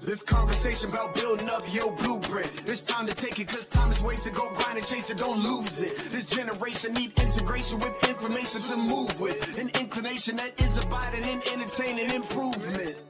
This conversation about building up your blueprint. It's time to take it, cause time is wasted. Go grind and chase it, don't lose it. This generation need integration with information to move with. An inclination that is abiding in entertaining improvement.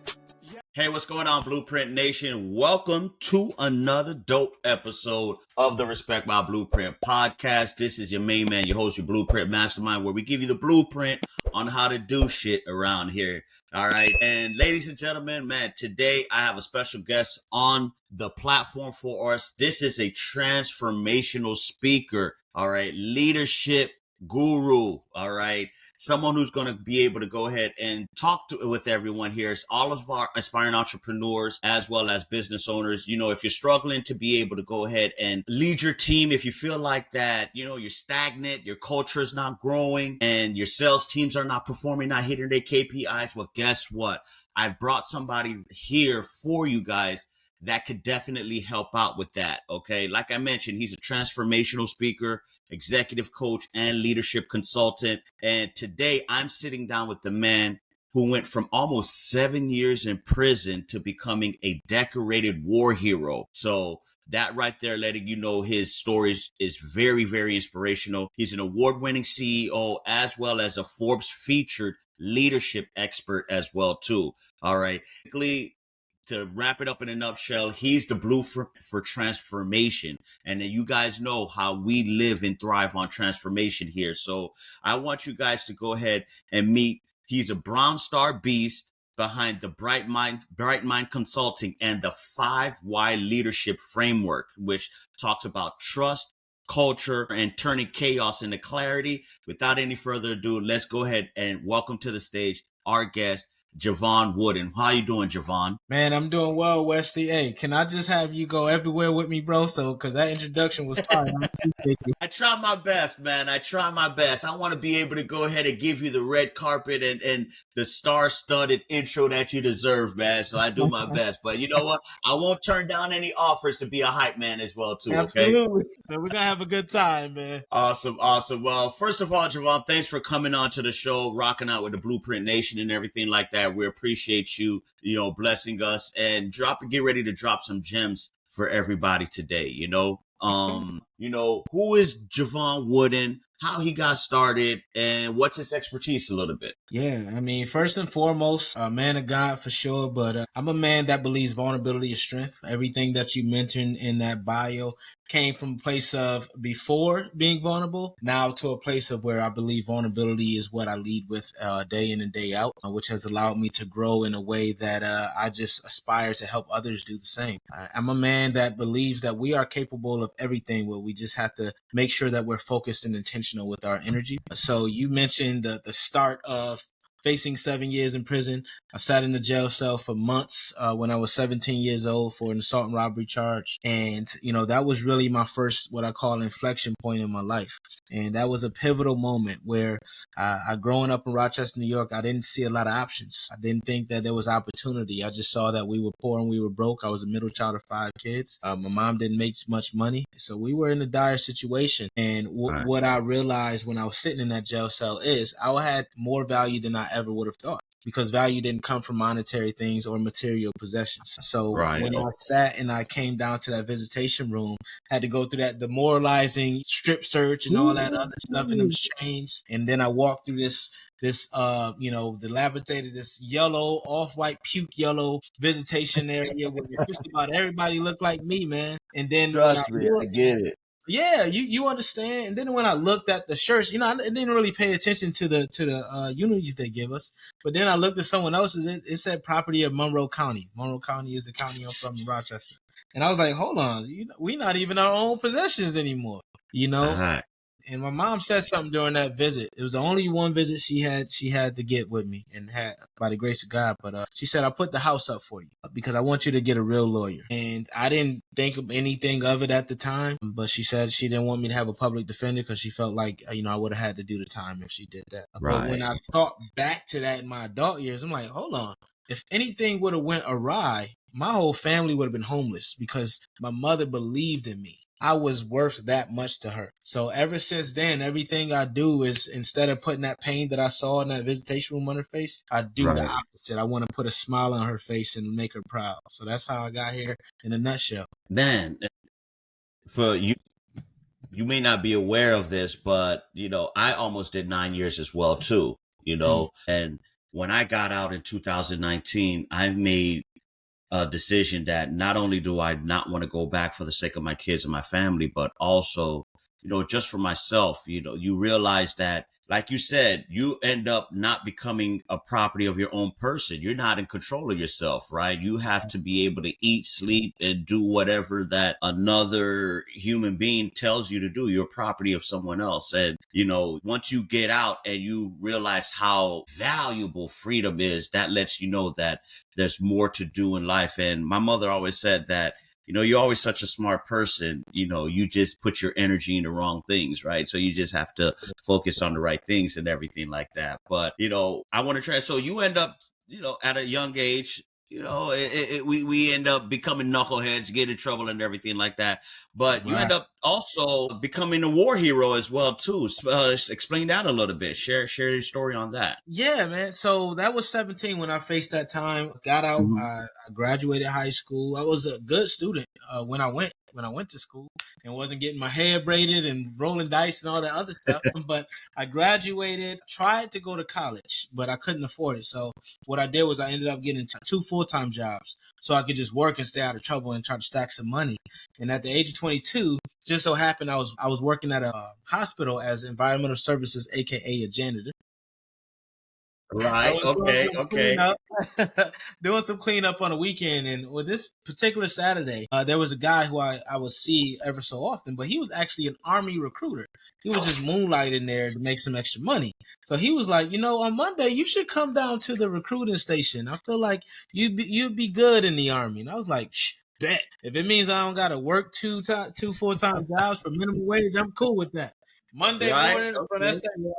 Hey, what's going on, Blueprint Nation? Welcome to another dope episode of the Respect My Blueprint podcast. This is your main man, your host, your Blueprint Mastermind, where we give you the blueprint on how to do shit around here. All right. And ladies and gentlemen, man, today I have a special guest on the platform for us. This is a transformational speaker. All right. Leadership guru. All right. Someone who's going to be able to go ahead and talk with everyone here. It's all of our aspiring entrepreneurs as well as business owners. You know, if you're struggling to be able to go ahead and lead your team, if you feel like that, you know, you're stagnant, your culture is not growing and your sales teams are not performing, not hitting their KPIs. Well, guess what? I've brought somebody here for you guys that could definitely help out with that. Okay. Like I mentioned, he's a transformational speaker, executive coach, and leadership consultant. And today I'm sitting down with the man who went from almost 7 years in prison to becoming a decorated war hero. So that right there, letting you know his stories is very, very inspirational. He's an award-winning CEO as well as a Forbes featured leadership expert as well, too. All right. To wrap it up in a nutshell, he's the blueprint for transformation. And then you guys know how we live and thrive on transformation here. So I want you guys to go ahead and meet. He's a Brown Star Beast behind the Bright Mind Consulting and the 5 Why Leadership Framework, which talks about trust, culture, and turning chaos into clarity. Without any further ado, let's go ahead and welcome to the stage our guest, Jevon Wooden. How you doing, Jevon? Man, I'm doing well, Wesley. Hey, can I just have you go everywhere with me, bro? Because that introduction was fire. I try my best, man. I try my best. I want to be able to go ahead and give you the red carpet and the star-studded intro that you deserve, man. So I do my best. But you know what? I won't turn down any offers to be a hype man as well, too. Okay? Absolutely. Man, we're going to have a good time, man. Awesome. Well, first of all, Jevon, thanks for coming on to the show, rocking out with the Blueprint Nation and everything like that. We appreciate you, blessing us and get ready to drop some gems for everybody today. Who is Jevon Wooden, how he got started, and what's his expertise a little bit? Yeah, I mean, first and foremost, a man of God for sure, but I'm a man that believes vulnerability is strength. Everything that you mentioned in that bio came from a place of before being vulnerable, now to a place of where I believe vulnerability is what I lead with day in and day out, which has allowed me to grow in a way that I just aspire to help others do the same. I'm a man that believes that we are capable of everything, but we just have to make sure that we're focused and intentional with our energy. So you mentioned the start of facing 7 years in prison. I sat in the jail cell for months when I was 17 years old for an assault and robbery charge. And, that was really my first, what I call inflection point in my life. And that was a pivotal moment where growing up in Rochester, New York, I didn't see a lot of options. I didn't think that there was opportunity. I just saw that we were poor and we were broke. I was a middle child of 5 kids. My mom didn't make much money. So we were in a dire situation. And what I realized when I was sitting in that jail cell is I had more value than I ever would have thought, because value didn't come from monetary things or material possessions. So when I sat and I came down to that visitation room, had to go through that demoralizing strip search and all that other stuff in them chains. And then I walked through this dilapidated, this yellow, off-white, puke yellow visitation area where just about everybody looked like me, man. And then Trust me, I get it. Yeah, you understand. And then when I looked at the shirts, I didn't really pay attention to the unities they give us. But then I looked at someone else's. It said property of Monroe County. Monroe County is the county I'm from, in Rochester. And I was like, hold on, we're not even our own possessions anymore. Uh-huh. And my mom said something during that visit. It was the only one visit she had to get with me, and had by the grace of God. But she said, "I put the house up for you because I want you to get a real lawyer." And I didn't think of anything of it at the time. But she said she didn't want me to have a public defender because she felt like I would have had to do the time if she did that. Right. But when I thought back to that in my adult years, I'm like, hold on. If anything would have went awry, my whole family would have been homeless because my mother believed in me. I was worth that much to her. So ever since then, everything I do is, instead of putting that pain that I saw in that visitation room on her face, I do the opposite. I want to put a smile on her face and make her proud. So that's how I got here in a nutshell. Man, for you, you may not be aware of this, but I almost did 9 years as well too. And when I got out in 2019, I made a decision that not only do I not want to go back for the sake of my kids and my family, but also, just for myself. You realize that, like you said, you end up not becoming a property of your own person. You're not in control of yourself, right? You have to be able to eat, sleep, and do whatever that another human being tells you to do. You're a property of someone else. And, once you get out and you realize how valuable freedom is, that lets you know that there's more to do in life. And my mother always said that, you're always such a smart person. You just put your energy in the wrong things, right? So you just have to focus on the right things and everything like that. But, I want to try. So you end up, at a young age, we end up becoming knuckleheads, get in trouble and everything like that. But you end up also becoming a war hero as well, too. Explain that a little bit. Share your story on that. Yeah, man. So that was 17 when I faced that time. Got out. I graduated high school. I was a good student when I went to school, and wasn't getting my hair braided and rolling dice and all that other stuff. But I graduated, tried to go to college, but I couldn't afford it. So what I did was I ended up getting 2 full-time jobs so I could just work and stay out of trouble and try to stack some money. And at the age of 22, just so happened I was working at a hospital as environmental services, aka a janitor. Right. Okay. Doing some cleanup on a weekend, and with this particular Saturday, there was a guy who I would see ever so often, but he was actually an Army recruiter. He was just moonlighting there to make some extra money. So he was like, on Monday you should come down to the recruiting station. I feel like you'd be good in the Army. And I was like, bet. If it means I don't got to work two full-time jobs for minimum wage, I'm cool with that. Monday morning, I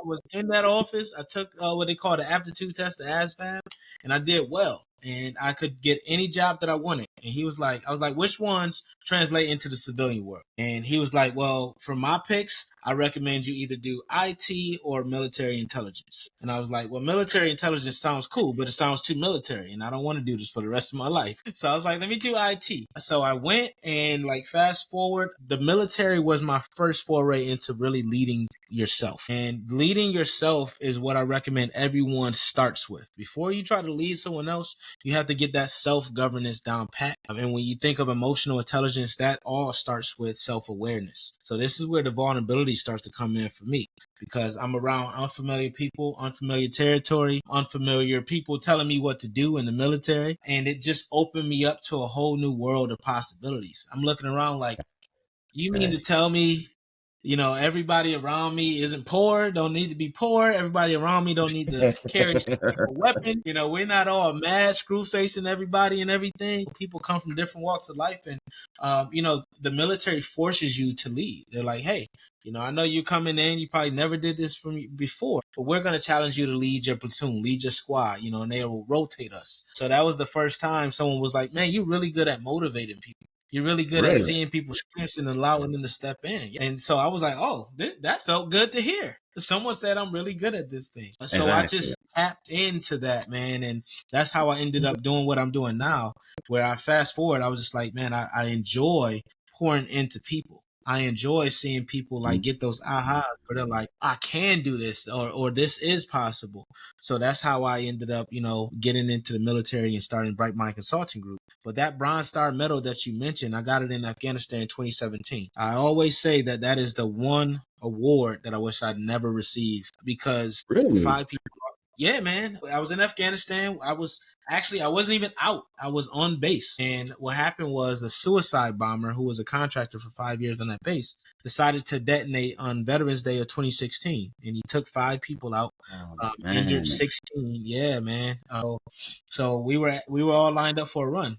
was in that office. I took what they call the aptitude test, the ASVAB, and I did well. And I could get any job that I wanted. And I was like, which ones translate into the civilian world? And he was like, well, for my picks, I recommend you either do IT or military intelligence. And I was like, well, military intelligence sounds cool, but it sounds too military, and I don't want to do this for the rest of my life. So I was like, let me do IT. So I went, and fast forward, the military was my first foray into really leading yourself. And leading yourself is what I recommend everyone starts with. Before you try to lead someone else, you have to get that self-governance down pat. And when you think of emotional intelligence, that all starts with self-awareness. So this is where the vulnerability starts to come in for me, because I'm around unfamiliar people, unfamiliar territory, unfamiliar people telling me what to do in the military. And it just opened me up to a whole new world of possibilities. I'm looking around like, you mean to tell me, everybody around me isn't poor, don't need to be poor. Everybody around me don't need to carry a weapon. We're not all mad, screw facing everybody and everything. People come from different walks of life. And, the military forces you to lead. They're like, hey, I know you're coming in. You probably never did this for me before, but we're going to challenge you to lead your platoon, lead your squad, and they will rotate us. So that was the first time someone was like, man, you're really good at motivating people. You're really good at seeing people's strengths and allowing them to step in. And so I was like, oh, that felt good to hear. Someone said I'm really good at this thing. So exactly. I just tapped into that, man. And that's how I ended up doing what I'm doing now, where I fast forward, I was just like, man, I enjoy pouring into people. I enjoy seeing people get those ahas where they're like, I can do this, or this is possible. So that's how I ended up, getting into the military and starting Bright Mind Consulting Group. But that Bronze Star medal that you mentioned, I got it in Afghanistan in 2017. I always say that is the one award that I wish I'd never received, because 5 people. Yeah, man. I was in Afghanistan. I wasn't even out. I was on base. And what happened was a suicide bomber who was a contractor for 5 years on that base decided to detonate on Veterans Day of 2016. And he took 5 people out, injured 16. Yeah, man. So we were all lined up for a run.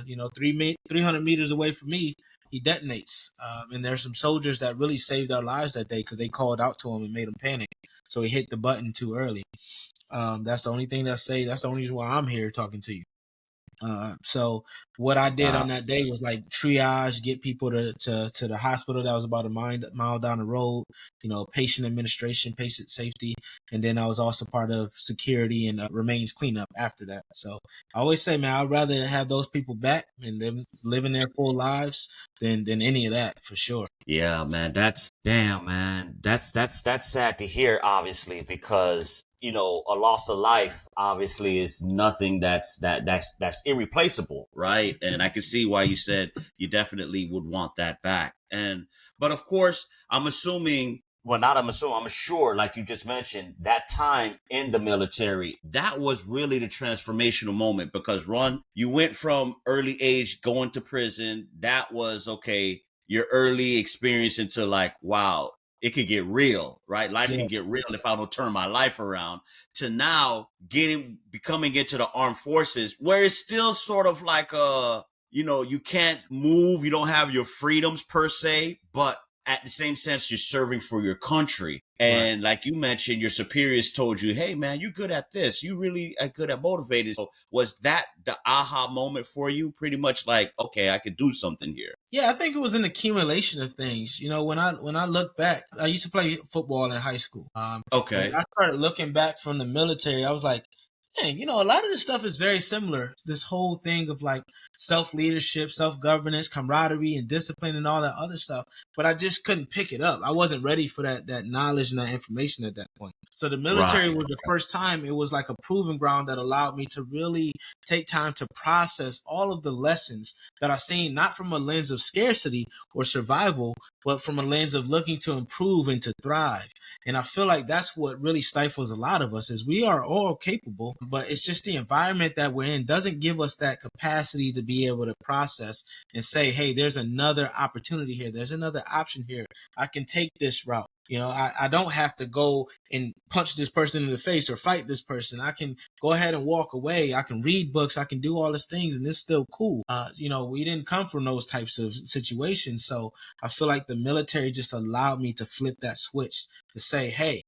300 meters away from me, he detonates. And there's some soldiers that really saved our lives that day because they called out to him and made him panic. So he hit the button too early. That's the only thing that's the only reason why I'm here talking to you. So what I did Wow. on that day was like triage, get people to the hospital that was about a mile down the road, patient administration, patient safety. And then I was also part of security and remains cleanup after that. So I always say, man, I'd rather have those people back and them living their full lives than any of that, for sure. Yeah, man. That's damn, man. That's sad to hear, obviously, because a loss of life obviously is nothing that's irreplaceable, right? And I can see why you said you definitely would want that back. But of course, I'm assuming. Well, not I'm assuming, I'm sure, like you just mentioned, that time in the military, that was really the transformational moment because, Ron, you went from early age going to prison. That was, okay, your early experience into like, wow, it could get real, right? Life Yeah. can get real if I don't turn my life around, to now becoming into the armed forces where it's still sort of like you can't move, you don't have your freedoms per se, but at the same sense, you're serving for your country. Right. And like you mentioned, your superiors told you, hey, man, you're good at this. You really are good at motivating. So was that the aha moment for you? Pretty much like, okay, I could do something here. Yeah, I think it was an accumulation of things. When I look back, I used to play football in high school. And when Okay. I started looking back from the military, I was like, dang, a lot of this stuff is very similar. This whole thing of like self-leadership, self-governance, camaraderie, and discipline and all that other stuff. But I just couldn't pick it up. I wasn't ready for that knowledge and that information at that point. So the military Right. was the first time it was like a proving ground that allowed me to really take time to process all of the lessons that I seen, not from a lens of scarcity or survival, but from a lens of looking to improve and to thrive. And I feel like that's what really stifles a lot of us is we are all capable, but it's just the environment that we're in doesn't give us that capacity to be able to process and say, hey, there's another opportunity here. There's another option here. I can take this route. I don't have to go and punch this person in the face or fight this person. I can go ahead and walk away. I can read books. I can do all these things and it's still cool. We didn't come from those types of situations. So I feel like the military just allowed me to flip that switch to say, hey,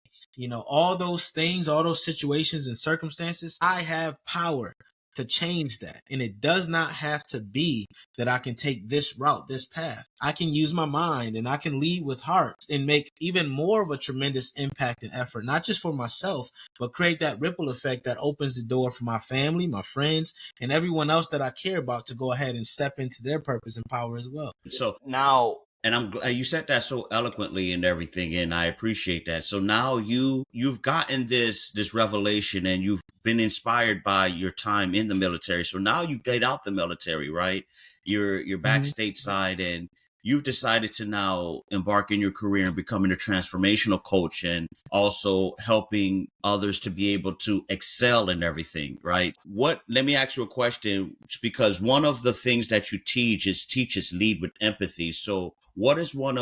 all those things, all those situations and circumstances, I have power to change that. And it does not have to be that I can take this route, this path. I can use my mind and I can lead with heart and make even more of a tremendous impact and effort, not just for myself, but create that ripple effect that opens the door for my family, my friends, and everyone else that I care about to go ahead and step into their purpose and power as well. So now, and I'm glad you said that so eloquently and everything, and I appreciate that. So now you've gotten this revelation, and you've been inspired by your time in the military. So now you get out the military, right? You're back stateside, and you've decided to now embark in your career and becoming a transformational coach and also helping others to be able to excel in everything, right? Let me ask you a question, because one of the things that you teach is lead with empathy. So what is what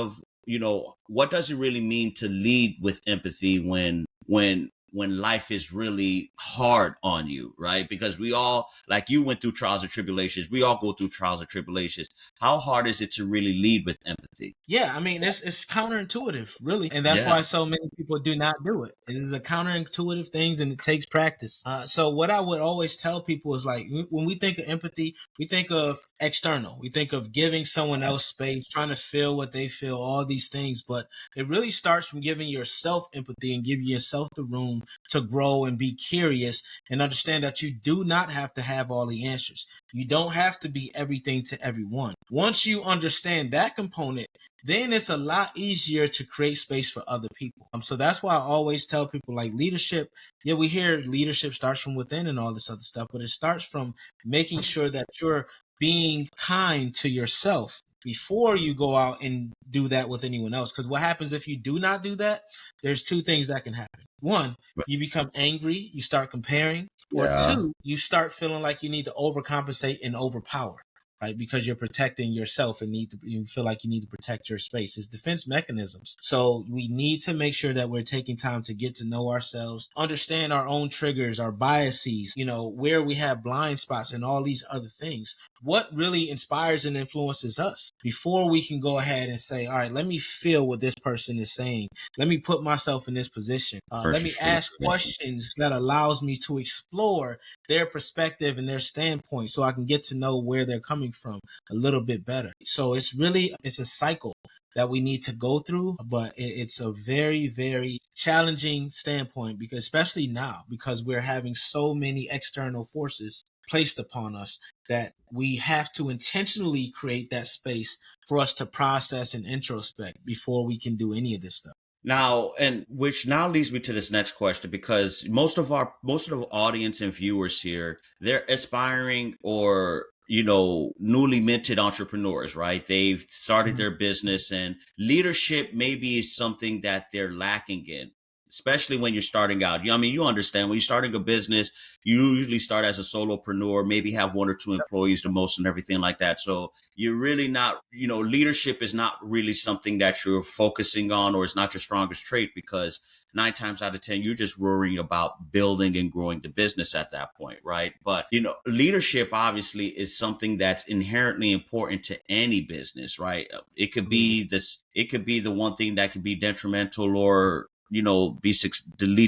does it really mean to lead with empathy when life is really hard on you, right? Because we all, like you went through trials and tribulations, we all go through trials and tribulations. How hard is it to really lead with empathy? Yeah, I mean, it's counterintuitive, really. And that's why so many people do not do it. It is a counterintuitive thing and it takes practice. So what I would always tell people is like, when we think of empathy, we think of external. We think of giving someone else space, trying to feel what they feel, all these things. But it really starts from giving yourself empathy and giving yourself the room to grow and be curious and understand that you do not have to have all the answers. You don't have to be everything to everyone. Once you understand that component, then it's a lot easier to create space for other people. So that's why I always tell people like leadership. Yeah, we hear leadership starts from within and all this other stuff, but it starts from making sure that you're being kind to yourself before you go out and do that with anyone else. Because what happens if you do not do that? There's two things that can happen. One, you become angry, you start comparing, or two, you start feeling like you need to overcompensate and overpower, right? Because you're protecting yourself and you feel like you need to protect your space. It's defense mechanisms. So we need to make sure that we're taking time to get to know ourselves, understand our own triggers, our biases, where we have blind spots and all these other things. What really inspires and influences us? before we can go ahead and say, all right, let me feel what this person is saying. Let me put myself in this position. Let me ask questions that allows me to explore their perspective and their standpoint so I can get to know where they're coming from a little bit better. So it's a cycle that we need to go through, but it's a very, very challenging standpoint, because especially now, because we're having so many external forces placed upon us, that we have to intentionally create that space for us to process and introspect before we can do any of this stuff. Now, and which now leads me to this next question, because most of the audience and viewers here, they're aspiring or newly minted entrepreneurs, right? They've started their business, and leadership maybe is something that they're lacking in, especially when you're starting out. I mean, you understand, when you're starting a business, you usually start as a solopreneur, maybe have one or two employees the most and everything like that. So you're really not, leadership is not really something that you're focusing on, or it's not your strongest trait, because 9 times out of 10, you're just worrying about building and growing the business at that point, right? But, leadership obviously is something that's inherently important to any business, right? It could be the one thing that could be detrimental or, lead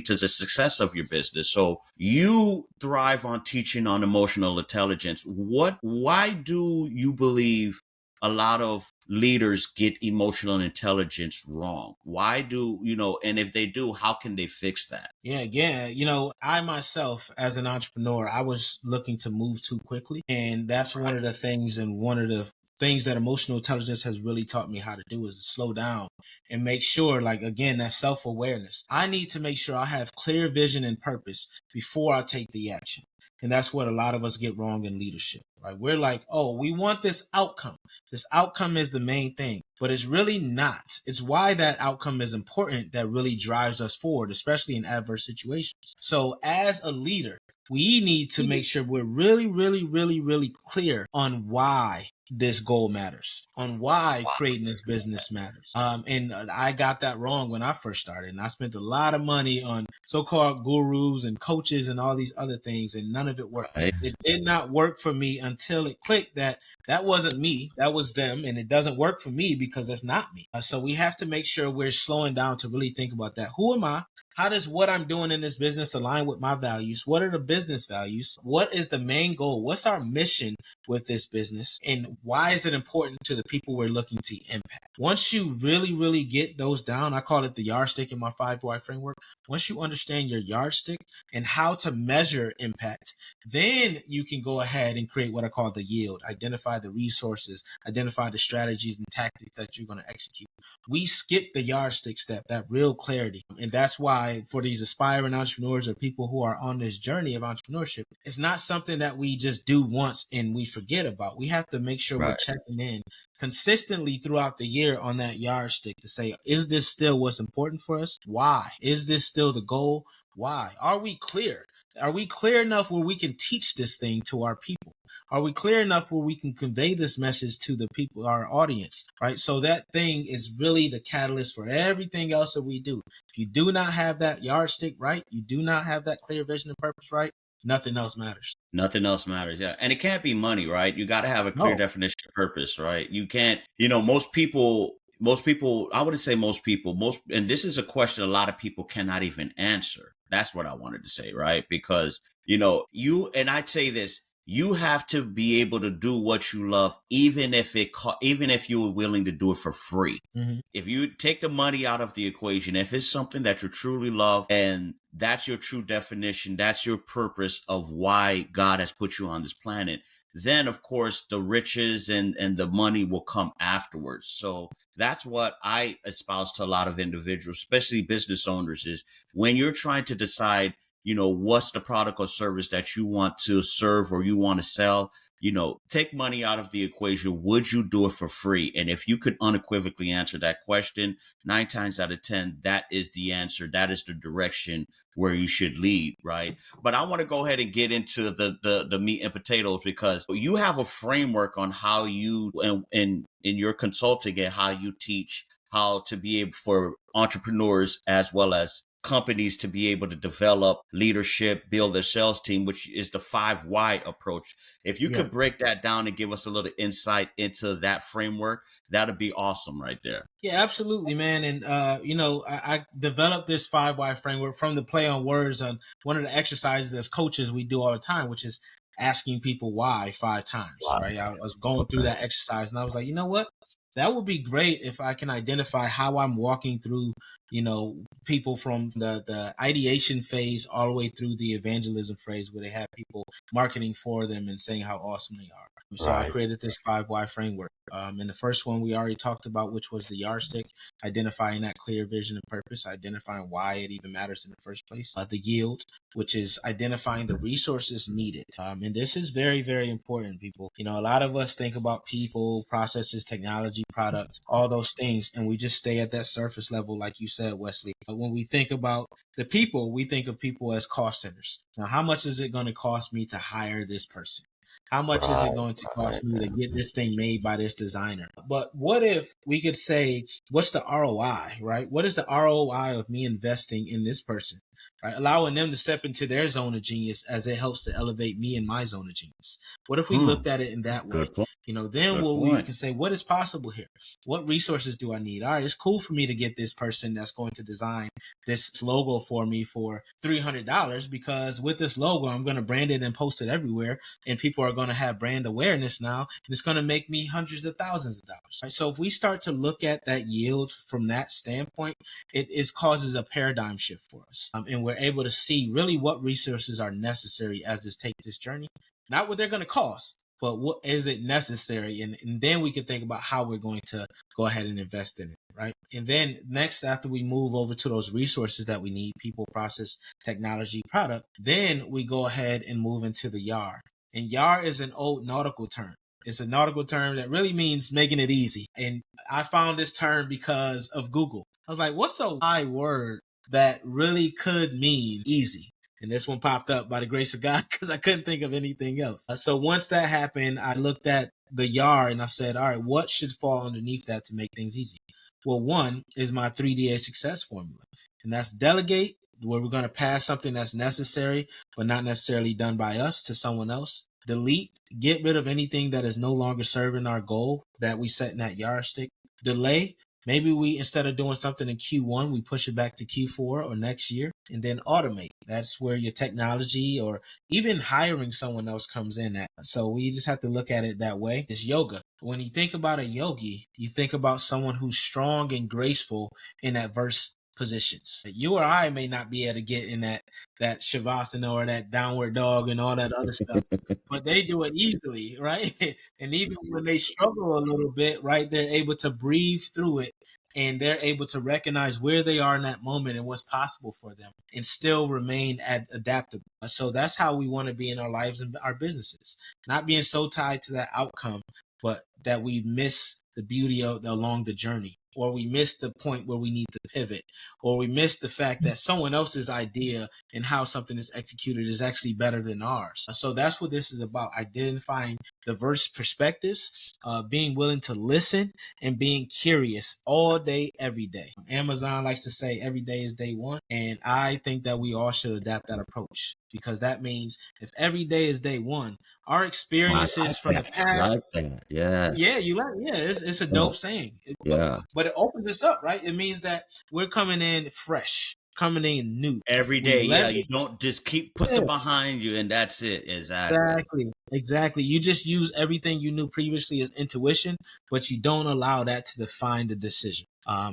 to the success of your business. So you thrive on teaching on emotional intelligence. Why do you believe a lot of leaders get emotional intelligence wrong? Why do, and if they do, how can they fix that? Yeah. I myself, as an entrepreneur, I was looking to move too quickly. And that's one of the things, and one of the things that emotional intelligence has really taught me how to do, is to slow down and make sure, like, again, that self-awareness. I need to make sure I have clear vision and purpose before I take the action. And that's what a lot of us get wrong in leadership, right? We're like, oh, we want this outcome. This outcome is the main thing, but it's really not. It's why that outcome is important that really drives us forward, especially in adverse situations. So as a leader, we need to make sure we're really, really, really, really clear on why this goal matters, on why creating this business matters. And I got that wrong when I first started, and I spent a lot of money on so-called gurus and coaches and all these other things, and none of it worked. Right. It did not work for me until it clicked that wasn't me, that was them, and it doesn't work for me because that's not me. So we have to make sure we're slowing down to really think about that. Who am I? How does what I'm doing in this business align with my values? What are the business values? What is the main goal? What's our mission with this business? And why is it important to the people we're looking to impact? Once you really, really get those down, I call it the yardstick in my 5 why framework. Once you understand your yardstick and how to measure impact, then you can go ahead and create what I call the yield. Identify the resources, identify the strategies and tactics that you're going to execute. We skip the yardstick step, that real clarity. And that's why for these aspiring entrepreneurs or people who are on this journey of entrepreneurship, it's not something that we just do once and we forget about. We have to make sure we're checking in consistently throughout the year on that yardstick to say, is this still what's important for us? Why? Is this still the goal? Why? Are we clear? Are we clear enough where we can teach this thing to our people? Are we clear enough where we can convey this message to the people, our audience, right? So that thing is really the catalyst for everything else that we do. If you do not have that yardstick right, you do not have that clear vision and purpose right, nothing else matters. Nothing else matters. Yeah. And it can't be money, right? You got to have a clear definition of purpose, right? You can't, most people, I wouldn't say most people, and this is a question a lot of people cannot even answer. That's what I wanted to say, right? Because, and I'd say this, you have to be able to do what you love, even if you were willing to do it for free. Mm-hmm. If you take the money out of the equation, if it's something that you truly love and that's your true definition, that's your purpose of why God has put you on this planet, then of course the riches and the money will come afterwards. So that's what I espouse to a lot of individuals, especially business owners, is when you're trying to decide, what's the product or service that you want to serve or you want to sell, take money out of the equation. Would you do it for free? And if you could unequivocally answer that question, 9 times out of 10, that is the answer. That is the direction where you should lead, right? But I want to go ahead and get into the meat and potatoes, because you have a framework on how you, in your consulting and how you teach how to be able for entrepreneurs as well as companies to be able to develop leadership, build their sales team, which is the 5 why approach. If you could break that down and give us a little insight into that framework, that'd be awesome right there. Yeah, absolutely, man. And, I developed this 5 why framework from the play on words on one of the exercises as coaches we do all the time, which is asking people why 5 times, right? I was going through that exercise and I was like, you know what? That would be great if I can identify how I'm walking through, people from the ideation phase all the way through the evangelism phase where they have people marketing for them and saying how awesome they are. So I created this 5 why framework. And the first one we already talked about, which was the yardstick, identifying that clear vision and purpose, identifying why it even matters in the first place. The yield, which is identifying the resources needed. And this is very, very important, people. A lot of us think about people, processes, technology, products, all those things, and we just stay at that surface level, like you said, Wesley. But when we think about the people, we think of people as cost centers. Now, how much is it going to cost me to hire this person? How much is it going to cost me to get this thing made by this designer? But what if we could say, what's the ROI, right? What is the ROI of me investing in this person, right? Allowing them to step into their zone of genius as it helps to elevate me in my zone of genius. What if we looked at it in that way? Then we can say, what is possible here? What resources do I need? All right, it's cool for me to get this person that's going to design this logo for me for $300 because with this logo, I'm going to brand it and post it everywhere. And people are going to have brand awareness now. And it's going to make me hundreds of thousands of dollars. Right? So if we start to look at that yield from that standpoint, it causes a paradigm shift for us. And we're able to see really what resources are necessary as this take this journey, not what they're going to cost, but what is it necessary? And then we can think about how we're going to go ahead and invest in it, right? And then next, after we move over to those resources that we need, people, process, technology, product, then we go ahead and move into the YAR. And YAR is an old nautical term. It's a nautical term that really means making it easy. And I found this term because of Google. I was like, what's a Y word that really could mean easy? And this one popped up by the grace of God because I couldn't think of anything else. So once that happened, I looked at the YAR and I said, all right, what should fall underneath that to make things easy? Well, one is my 3DA success formula. And that's delegate, where we're going to pass something that's necessary, but not necessarily done by us to someone else. Delete, get rid of anything that is no longer serving our goal that we set in that yardstick. Delay, maybe we, instead of doing something in Q1, we push it back to Q4 or next year. And then automate. That's where your technology or even hiring someone else comes in at. So we just have to look at it that way. It's yoga. When you think about a yogi, you think about someone who's strong and graceful in adverse positions. You or I may not be able to get in that shavasana or that downward dog and all that other stuff, but they do it easily, right? And even when they struggle a little bit, right, they're able to breathe through it and they're able to recognize where they are in that moment and what's possible for them and still remain adaptable. So that's how we want to be in our lives and our businesses, not being so tied to that outcome, but that we miss the beauty of along the journey, or we miss the point where we need to pivot, or we miss the fact that someone else's idea and how something is executed is actually better than ours. So that's what this is about, identifying diverse perspectives, being willing to listen and being curious all day, every day. Amazon likes to say every day is day one. And I think that we all should adapt that approach, because that means if every day is day one, our experiences from the past. Yeah. Yeah, it's a dope saying. But it opens us up, right? It means that we're coming in fresh, coming in new. Every day, you don't just keep putting behind you and that's it. Exactly. You just use everything you knew previously as intuition, but you don't allow that to define the decision.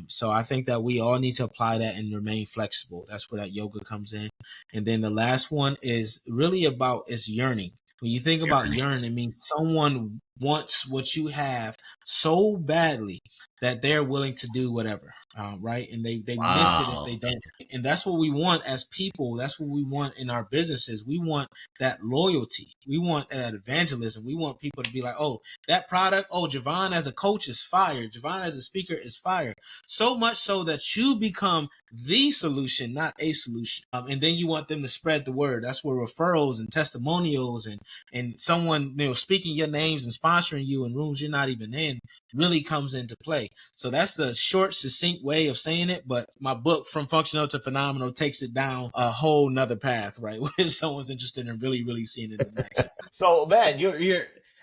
So I think that we all need to apply that and remain flexible. That's where that yoga comes in. And then the last one is really about is yearning. When you think about yearn, it means someone wants what you have so badly that they're willing to do whatever, right? And they miss it if they don't. And that's what we want as people. That's what we want in our businesses. We want that loyalty. We want that evangelism. We want people to be like, oh, that product, oh, Jevon as a coach is fire. Jevon as a speaker is fire. So much so that you become the solution, not a solution. And then you want them to spread the word. That's where referrals and testimonials and someone, speaking your names and sponsoring you in rooms you're not even in really comes into play. So that's the short, succinct way of saying it. But my book, From Functional to Phenomenal, takes it down a whole nother path, right? If someone's interested in really, really seeing it in action. So, man,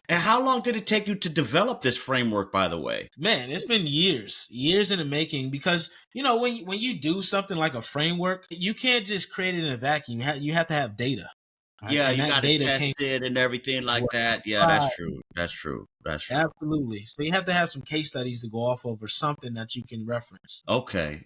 and how long did it take you to develop this framework, by the way? Man, it's been years in the making, because, when you do something like a framework, you can't just create it in a vacuum. You have to have data. Right? Yeah, And you that got to data test it and everything like that. Yeah, right. that's true. Absolutely. So you have to have some case studies to go off of, or something that you can reference. Okay.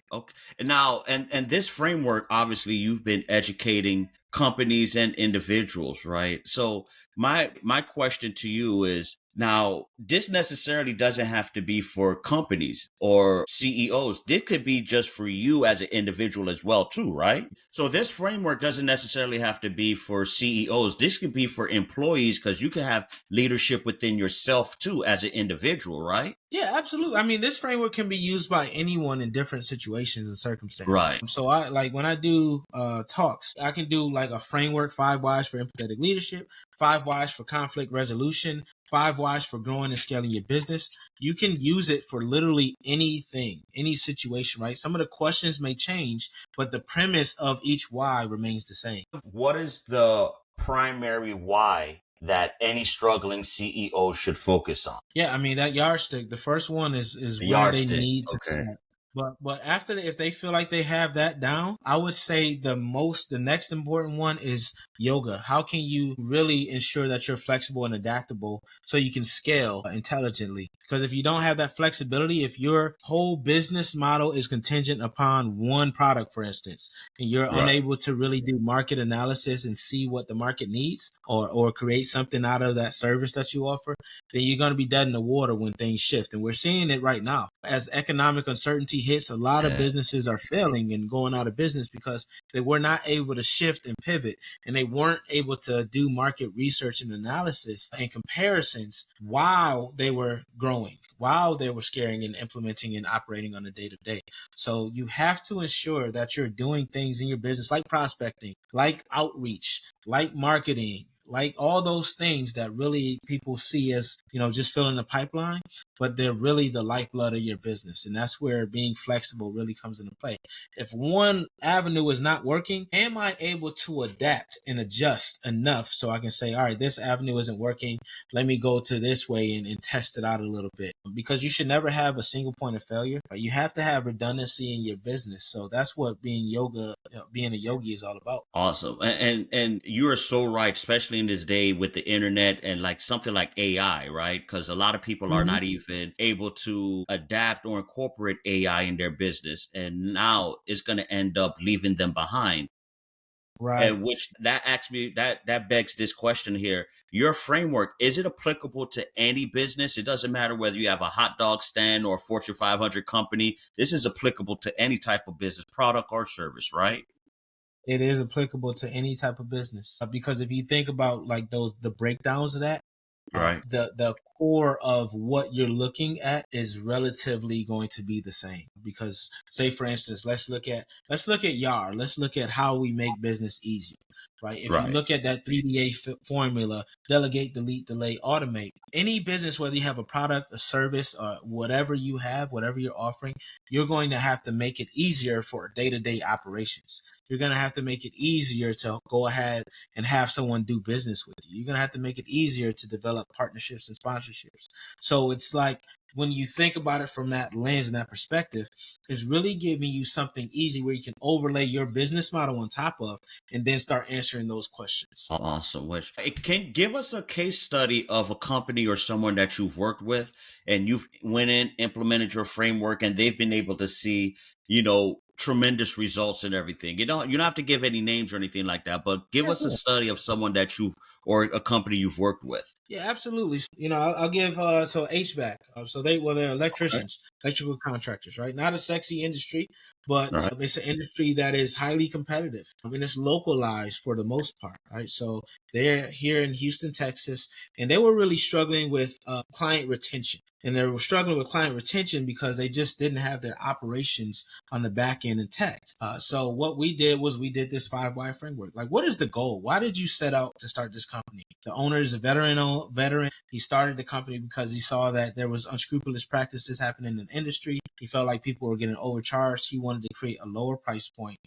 And now, and this framework, obviously, you've been educating companies and individuals, right? So my question to you is, now, this necessarily doesn't have to be for companies or CEOs. This could be just for you as an individual as well, too, right? So this framework doesn't necessarily have to be for CEOs. This could be for employees, because you can have leadership within yourself too as an individual, right? Yeah, absolutely. I mean, this framework can be used by anyone in different situations and circumstances. Right. So I like, when I do talks, I can do like a framework: 5 whys for empathetic leadership, 5 whys for conflict resolution, 5 whys for growing and scaling your business. You can use it for literally anything, any situation, right? Some of the questions may change, but the premise of each why remains the same. What is the primary why that any struggling CEO should focus on? Yeah, I mean, that yardstick, the first one is The where they yardstick. need to Okay. be. But after if they feel like they have that down, I would say the next important one is yoga. How can you really ensure that you're flexible and adaptable so you can scale intelligently? Because if you don't have that flexibility, if your whole business model is contingent upon one product, for instance, and you're Right. unable to really do market analysis and see what the market needs, or create something out of that service that you offer, then you're going to be dead in the water when things shift. And we're seeing it right now. As economic uncertainty hits, a lot of businesses are failing and going out of business because they were not able to shift and pivot, and they weren't able to do market research and analysis and comparisons while they were growing, while they were scaling and implementing and operating on a day-to-day. So you have to ensure that you're doing things in your business like prospecting, like outreach, like marketing, like all those things that really people see as, just filling the pipeline, but they're really the lifeblood of your business. And that's where being flexible really comes into play. If one avenue is not working, am I able to adapt and adjust enough so I can say, all right, this avenue isn't working, let me go to this way and test it out a little bit? Because you should never have a single point of failure, right? You have to have redundancy in your business. So that's what being a yogi is all about. Awesome. And you are so right, especially in this day with the internet and like something like AI, right? Because a lot of people are not even able to adapt or incorporate AI in their business. And now it's going to end up leaving them behind. Right. And which that asks me that begs this question here. Your framework, is it applicable to any business? It doesn't matter whether you have a hot dog stand or a Fortune 500 company. This is applicable to any type of business, product or service, right? It is applicable to any type of business, because if you think about like the breakdowns of that, Right. the core of what you're looking at is relatively going to be the same. Because, say for instance, let's look at YAR. Let's look at how we make business easier. Right. If you look at that 3DA formula, delegate, delete, delay, automate, any business, whether you have a product, a service, or whatever you have, whatever you're offering, you're going to have to make it easier for day-to-day operations. You're going to have to make it easier to go ahead and have someone do business with you. You're going to have to make it easier to develop partnerships and sponsorships. So it's like, when you think about it from that lens and that perspective, is really giving you something easy where you can overlay your business model on top of, and then start answering those questions. Awesome. Which can give us a case study of a company or someone that you've worked with and you've went in, implemented your framework, and they've been able to see, tremendous results and everything. You don't have to give any names or anything like that, but give us a study of someone that or a company you've worked with. Yeah, absolutely. I'll give so HVAC. They're electricians, electrical contractors, right? Not a sexy industry, but it's an industry that is highly competitive. I mean, it's localized for the most part, right? So they're here in Houston, Texas, and they were really struggling with client retention. and they were struggling with client retention because they just didn't have their operations on the back end intact. So what we did was we did this 5 why framework. Like, what is the goal? Why did you set out to start this company? The owner is a veteran. He started the company because he saw that there was unscrupulous practices happening in the industry. He felt like people were getting overcharged. He wanted to create a lower price point.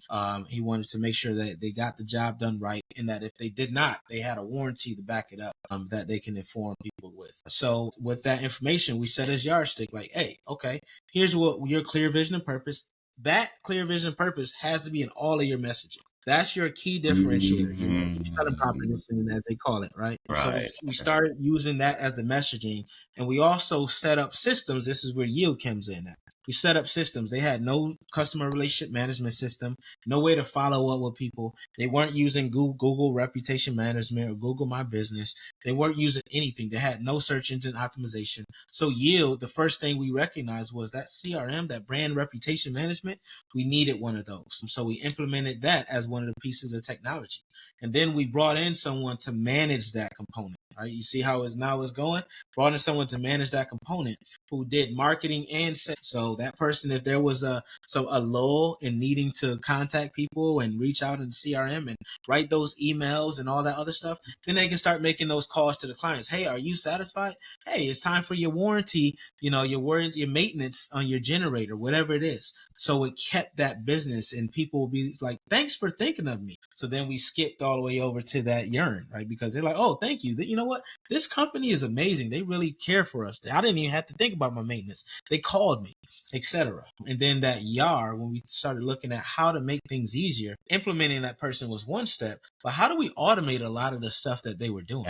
He wanted to make sure that they got the job done right, and that if they did not, they had a warranty to back it up, that they can inform people with. So with that information, we set as yardstick, like, hey, okay, here's what your clear vision and purpose. That clear vision and purpose has to be in all of your messaging. That's your key differentiator, selling proposition, as they call it, right? So we started using that as the messaging, and we also set up systems. This is where yield comes in at. We set up systems. They had no customer relationship management system, no way to follow up with people. They weren't using Google reputation management or Google My Business. They weren't using anything. They had no search engine optimization. So yield, the first thing we recognized was that CRM, that brand reputation management, we needed one of those. So we implemented that as one of the pieces of technology. And then we brought in someone to manage that component. Right? You see how it's going? Brought in someone to manage that component who did marketing and sales. So that person, if there was a lull in needing to contact people and reach out in CRM and write those emails and all that other stuff, then they can start making those calls to the clients. Hey, are you satisfied? Hey, it's time for your warranty, your maintenance on your generator, whatever it is. So it kept that business, and people will be like, thanks for thinking of me. So then we skipped all the way over to that yearn, right? Because they're like, oh, thank you. You know what? This company is amazing. They really care for us. I didn't even have to think about my maintenance. They called me, etc. And then that YAR, when we started looking at how to make things easier, implementing that person was one step, but how do we automate a lot of the stuff that they were doing?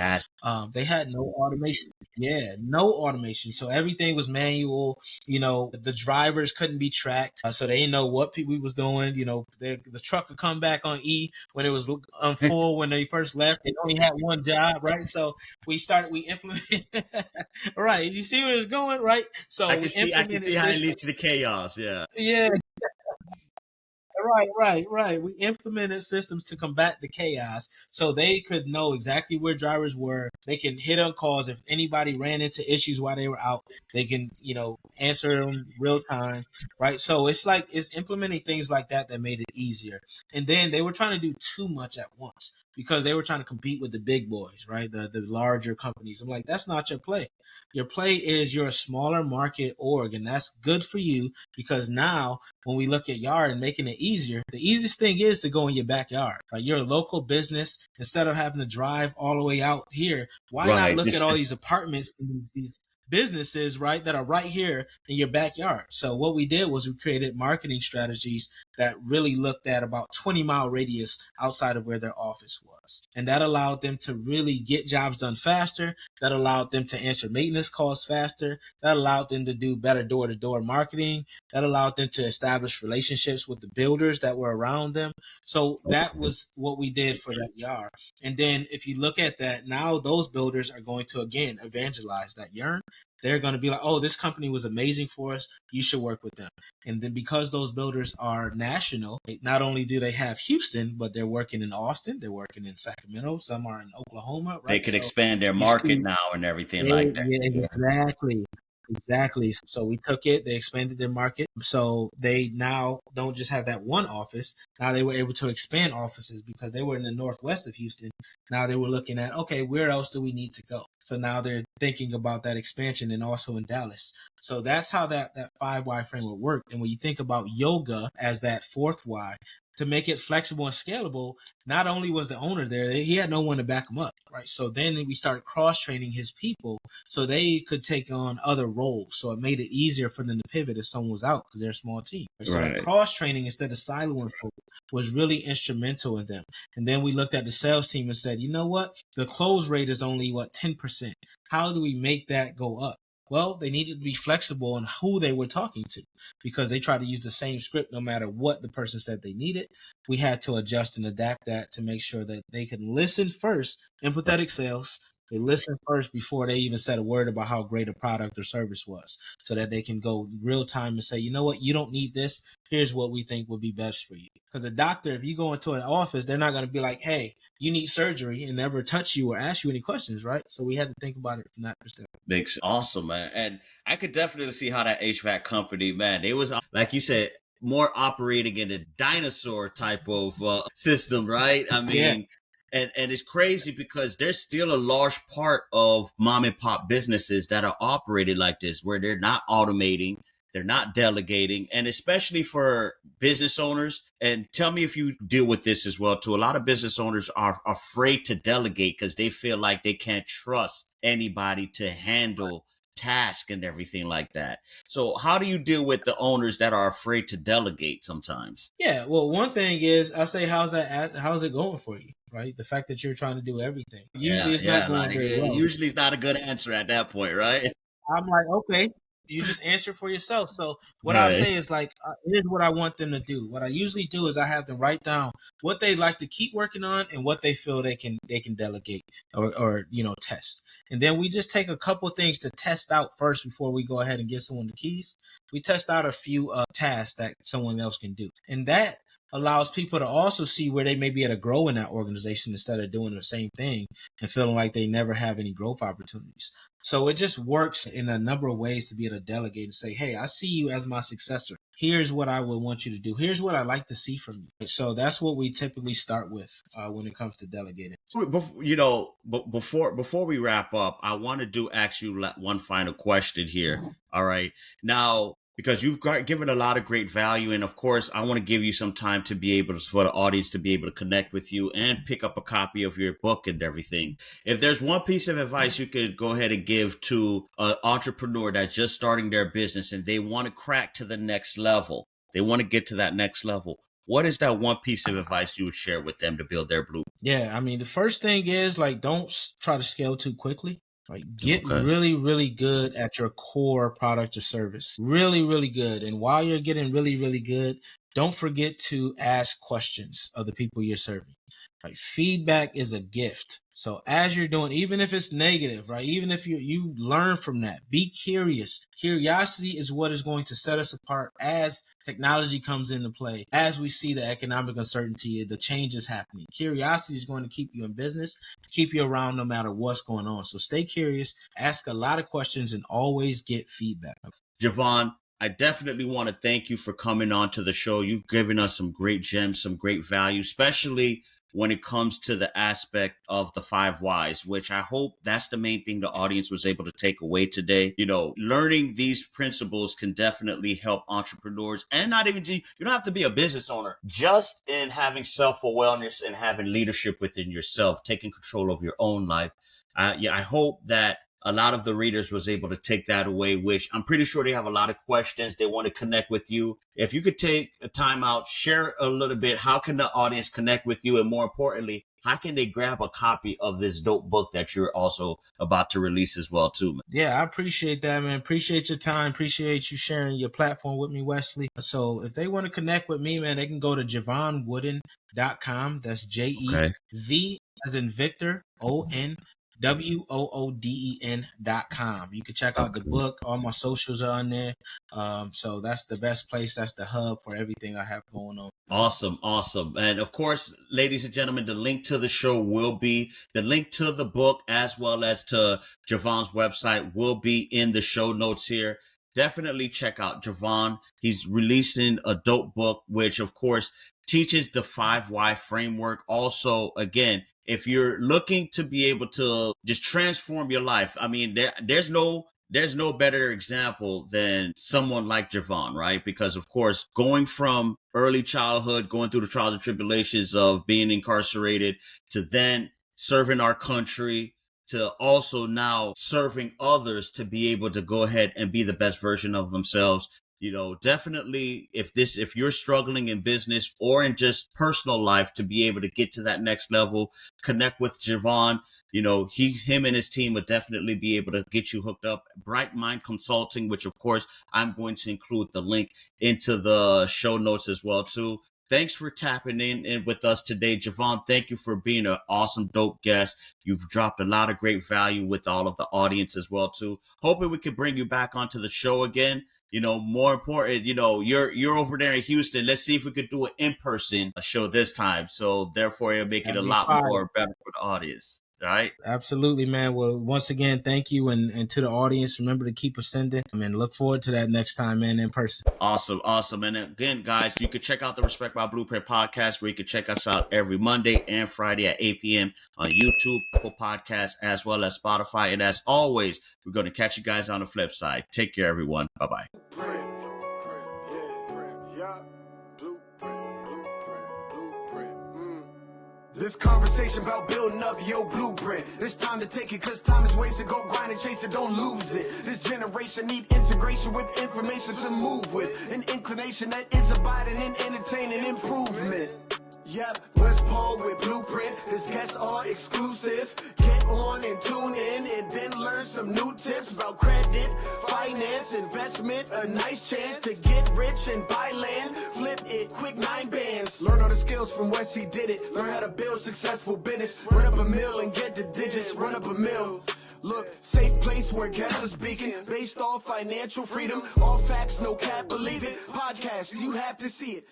They had no automation. Yeah, no automation. So everything was manual. The drivers couldn't be tracked. So they didn't know what people was doing. The truck would come back on E when it was full when they first left. They only had one job, right? So we implemented. Right. You see where it's going, right? So I can see how it leads to the chaos. Yeah. Yeah. Right. We implemented systems to combat the chaos so they could know exactly where drivers were. They can hit on calls. If anybody ran into issues while they were out, they can, answer them real time, right? So it's implementing things like that made it easier. And then they were trying to do too much at once because they were trying to compete with the big boys, right? The larger companies. I'm like, that's not your play. Your play is you're a smaller market org, and that's good for you because now when we look at yard and making it easier, the easiest thing is to go in your backyard, right? You're a local business. Instead of having to drive all the way out here, why not look at all these apartments and these businesses, right, that are right here in your backyard? So what we did was we created marketing strategies that really looked at about 20-mile radius outside of where their office was. And that allowed them to really get jobs done faster. That allowed them to answer maintenance calls faster. That allowed them to do better door-to-door marketing. That allowed them to establish relationships with the builders that were around them. So that was what we did for that YAR. And then if you look at that, now those builders are going to, again, evangelize that yearn. They're going to be like, oh, this company was amazing for us. You should work with them. And then because those builders are national, not only do they have Houston, but they're working in Austin. They're working in Sacramento. Some are in Oklahoma. Right? They could expand their market now and everything like that. Yeah, exactly. So we took it. They expanded their market. So they now don't just have that one office. Now they were able to expand offices because they were in the northwest of Houston. Now they were looking at, okay, where else do we need to go? So now they're thinking about that expansion and also in Dallas. So that's how that 5 why framework worked. And when you think about yoga as that 4th why, to make it flexible and scalable, not only was the owner there, he had no one to back him up, right? So then we started cross-training his people so they could take on other roles. So it made it easier for them to pivot if someone was out because they're a small team. So that cross-training instead of siloing folk was really instrumental in them. And then we looked at the sales team and said, you know what? The close rate is only, 10%. How do we make that go up? Well, they needed to be flexible on who they were talking to because they tried to use the same script no matter what the person said they needed. We had to adjust and adapt that to make sure that they can listen first, empathetic sales, They listen first before they even said a word about how great a product or service was, so that they can go real time and say, you know what, you don't need this. Here's what we think would be best for you. Because a doctor, if you go into an office, they're not going to be like, hey, you need surgery, and never touch you or ask you any questions, right? So we had to think about it from that perspective. Makes awesome, man. And I could definitely see how that HVAC company, man, they was, like you said, more operating in a dinosaur type of system, right? I Yeah. mean, and it's crazy because there's still a large part of mom and pop businesses that are operated like this, where they're not automating, they're not delegating, and especially for business owners. And tell me if you deal with this as well too. A lot of business owners are afraid to delegate because they feel like they can't trust anybody to handle task and everything like that. So how do you deal with the owners that are afraid to delegate sometimes? Yeah, well, one thing is I say, how's it going for you, right? The fact that you're trying to do everything. Usually it's not going like, very well. usually it's not a good answer at that point, right? I'm like, okay, you just answer for yourself. So what I'll Right. say is like, here's what I want them to do. What I usually do is I have them write down what they like to keep working on and what they feel they can delegate or test. And then we just take a couple things to test out first before we go ahead and give someone the keys. We test out a few tasks that someone else can do, and that allows people to also see where they may be able to grow in that organization instead of doing the same thing and feeling like they never have any growth opportunities. So it just works in a number of ways to be able to delegate and say, hey, I see you as my successor. Here's what I would want you to do. Here's what I like to see from you. So that's what we typically start with when it comes to delegating. Before we wrap up, I want to ask you one final question here. All right. Now, because you've given a lot of great value, and of course, I want to give you some time to be able to, for the audience to be able to connect with you and pick up a copy of your book and everything. If there's one piece of advice you could go ahead and give to an entrepreneur that's just starting their business and they want to crack to the next level, they want to get to that next level, what is that one piece of advice you would share with them to build their blueprint? Yeah, I mean, the first thing is like, don't try to scale too quickly. Like, get Okay. really, really good at your core product or service. Really, really good. And while you're getting really, really good, don't forget to ask questions of the people you're serving. Right? Feedback is a gift. So as you're doing, even if it's negative, right? Even if you learn from that, be curious. Curiosity is what is going to set us apart as technology comes into play, as we see the economic uncertainty, the changes happening. Curiosity is going to keep you in business, keep you around no matter what's going on. So stay curious, ask a lot of questions, and always get feedback. Jevon, I definitely want to thank you for coming on to the show. You've given us some great gems, some great value, especially when it comes to the aspect of the 5 whys, which I hope that's the main thing the audience was able to take away today. Learning these principles can definitely help entrepreneurs, and not even, you don't have to be a business owner, just in having self-awareness and having leadership within yourself, taking control of your own life. I hope that a lot of the readers was able to take that away, which I'm pretty sure they have a lot of questions. They want to connect with you. If you could take a time out, share a little bit, how can the audience connect with you? And more importantly, how can they grab a copy of this dope book that you're also about to release as well, too, man? Yeah, I appreciate that, man. Appreciate your time. Appreciate you sharing your platform with me, Wesley. So if they want to connect with me, man, they can go to JevonWooden.com. That's JEV as in Victor, WOODEN.com. You can check out the book. All my socials are on there. So that's the best place. That's the hub for everything I have going on. Awesome. And of course, ladies and gentlemen, the link to the show will be, the link to the book as well as to Jevon's website will be in the show notes here. Definitely check out Jevon. He's releasing a dope book, which of course teaches the 5 why framework. Also, again, if you're looking to be able to just transform your life, I mean, there's no better example than someone like Jevon, right? Because of course, going from early childhood, going through the trials and tribulations of being incarcerated, to then serving our country, to also now serving others to be able to go ahead and be the best version of themselves. Definitely if you're struggling in business or in just personal life to be able to get to that next level, connect with Jevon. Him and his team would definitely be able to get you hooked up. Bright Mind Consulting, which of course I'm going to include the link into the show notes as well too. thanks for tapping in with us today. Jevon, thank you for being an awesome, dope guest. You've dropped a lot of great value with all of the audience as well, too. Hoping we could bring you back onto the show again. You know, more important, you know, you're over there in Houston. Let's see if we could do an in-person show this time. So therefore, it'll make it a lot more better for the audience. All right. Absolutely, man. Well, once again, thank you. And to the audience, remember to keep ascending. I mean, look forward to that next time, man, in person. Awesome. And again, guys, you can check out the Respect My Blueprint podcast, where you can check us out every Monday and Friday at 8 p.m. on YouTube, Apple Podcasts, as well as Spotify. And as always, we're going to catch you guys on the flip side. Take care, everyone. Bye-bye. This conversation about building up your blueprint. It's time to take it, cause time is wasted. Go grind and chase it, don't lose it. This generation need integration with information to move with. An inclination that is abiding in entertaining improvement. Yep, Wesley Paul with Blueprint. His guests are exclusive. Get on and tune in and then learn some new tips about credit, finance, investment. A nice chance to get rich and buy land. Flip it, quick 9 bands. Learn all the skills from Wes, he did it. Learn how to build successful business. Run up a mill and get the digits. Run up a mill. Look, safe place where guests are speaking. Based off financial freedom. All facts, no cap, believe it. Podcast, you have to see it.